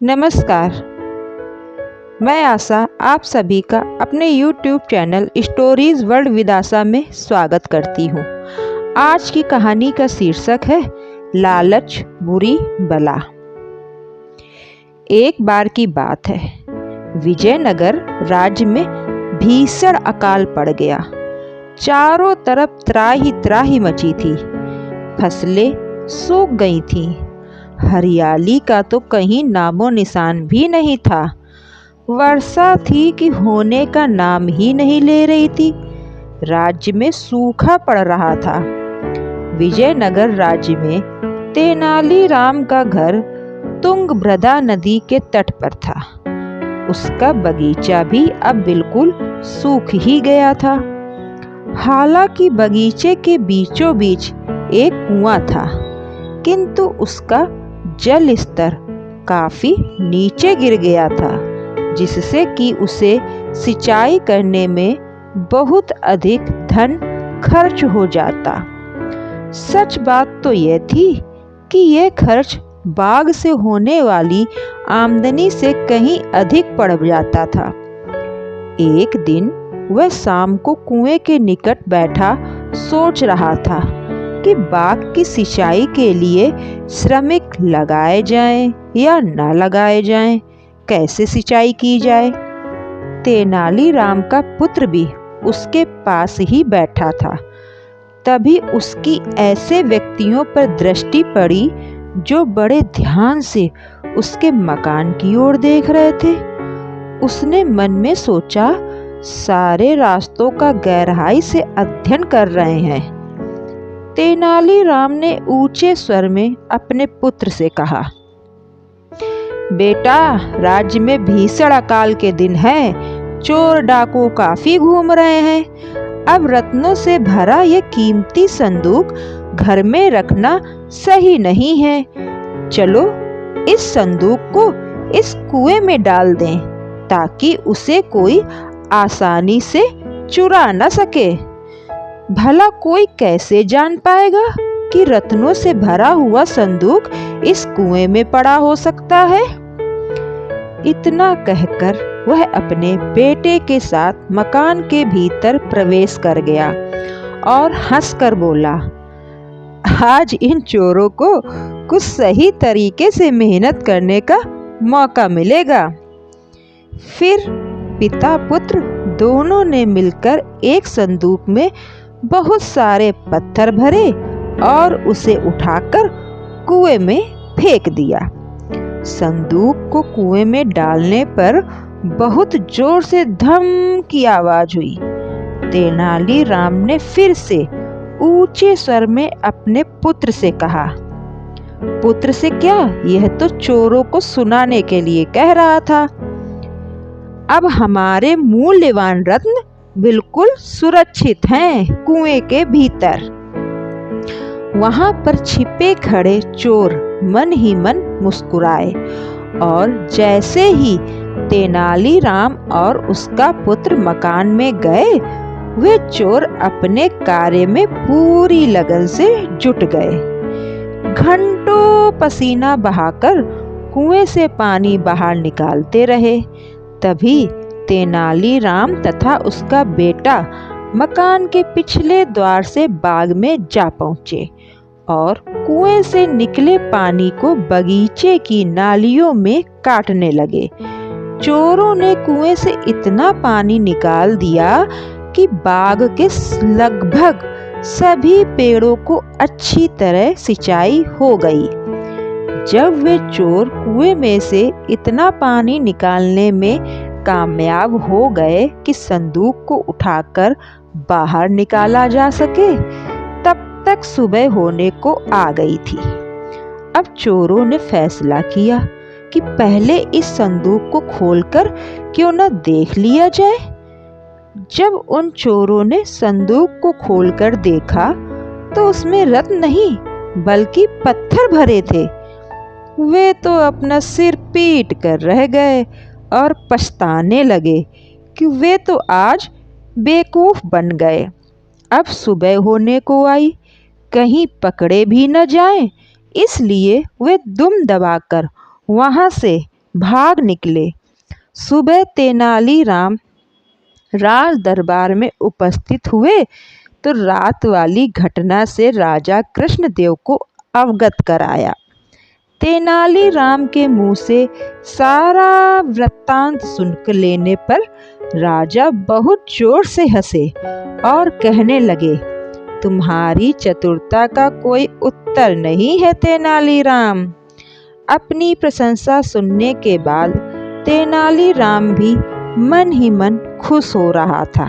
नमस्कार। मैं आशा आप सभी का अपने YouTube channel stories world with Asha में स्वागत करती हूँ। आज की कहानी का शीर्षक है लालच बुरी बला। एक बार की बात है, विजयनगर राज्य में भीषण अकाल पड़ गया। चारों तरफ त्राही त्राही मची थी। फसलें सूख गई थीं। हरियाली का तो कहीं नामो निशान भी नहीं था। वर्षा थी कि होने का नाम ही नहीं ले रही थी। राज्य में सूखा पड़ रहा था। विजयनगर राज्य में तेनालीराम का घर तुंगभद्रा नदी के तट पर था। उसका बगीचा भी अब बिल्कुल सूख ही गया था। हालांकि बगीचे के बीचों बीच एक कुआं था, किंतु उसका जल स्तर काफी नीचे गिर गया था, जिससे कि उसे सिंचाई करने में बहुत अधिक धन खर्च हो जाता। सच बात तो यह थी कि यह खर्च बाग से होने वाली आमदनी से कहीं अधिक पड़ जाता था। एक दिन वह शाम को कुएं के निकट बैठा सोच रहा था कि बाग की सिंचाई के लिए श्रमिक लगाए जाएं या न लगाए जाएं, कैसे सिंचाई की जाए। तेनालीराम का पुत्र भी उसके पास ही बैठा था। तभी उसकी ऐसे व्यक्तियों पर दृष्टि पड़ी जो बड़े ध्यान से उसके मकान की ओर देख रहे थे। उसने मन में सोचा, सारे रास्तों का गहराई से अध्ययन कर रहे हैं। तेनालीराम ने ऊंचे स्वर में अपने पुत्र से कहा, बेटा, राज्य में भीषण अकाल के दिन है। चोर डाकू काफी घूम रहे हैं। अब रत्नों से भरा यह कीमती संदूक घर में रखना सही नहीं है। चलो इस संदूक को इस कुएं में डाल दें, ताकि उसे कोई आसानी से चुरा न सके। भला कोई कैसे जान पाएगा कि रत्नों से भरा हुआ संदूक इस कुएं में पड़ा हो सकता है। इतना कहकर वह अपने बेटे के साथ मकान के भीतर प्रवेश कर गया और हंसकर बोला, आज इन चोरों को कुछ सही तरीके से मेहनत करने का मौका मिलेगा। फिर पिता पुत्र दोनों ने मिलकर एक संदूक में बहुत सारे पत्थर भरे और उसे उठाकर कुएं में फेंक दिया। संदूक को कुएं में डालने पर बहुत जोर से धम की आवाज हुई। तेनालीराम ने फिर से ऊंचे स्वर में अपने पुत्र से कहा, पुत्र से क्या, यह तो चोरों को सुनाने के लिए कह रहा था। अब हमारे मूल्यवान रत्न बिल्कुल सुरक्षित हैं कुएं के भीतर। वहां पर छिपे खड़े चोर मन ही मन मुस्कुराए और जैसे ही तेनालीराम और उसका पुत्र मकान में गए, वे चोर अपने कार्य में पूरी लगन से जुट गए। घंटों पसीना बहाकर कुएं से पानी बाहर निकालते रहे। तभी तेनालीराम तथा उसका बेटा मकान के पिछले द्वार से बाग में जा पहुंचे और कुएं से निकले पानी को बगीचे की नालियों में काटने लगे। चोरों ने कुएं से इतना पानी निकाल दिया कि बाग के लगभग सभी पेड़ों को अच्छी तरह सिंचाई हो गई। जब वे चोर कुएं में से इतना पानी निकालने में कामयाब हो गए कि संदूक को उठाकर बाहर निकाला जा सके, तब तक सुबह होने को आ गई थी। अब चोरों ने फैसला किया कि पहले इस संदूक को खोलकर क्यों न देख लिया जाए। जब उन चोरों ने संदूक को खोलकर देखा तो उसमें रत्न नहीं बल्कि पत्थर भरे थे। वे तो अपना सिर पीट कर रह गए और पछताने लगे कि वे तो आज बेवकूफ बन गए। अब सुबह होने को आई, कहीं पकड़े भी न जाएं, इसलिए वे दुम दबाकर वहां से भाग निकले। सुबह तेनालीराम राज दरबार में उपस्थित हुए तो रात वाली घटना से राजा कृष्णदेव को अवगत कराया। तेनालीराम के मुंह से सारा वृत्तांत सुन लेने पर राजा बहुत जोर से हंसे और कहने लगे, तुम्हारी चतुरता का कोई उत्तर नहीं है तेनालीराम। अपनी प्रशंसा सुनने के बाद तेनालीराम भी मन ही मन खुश हो रहा था।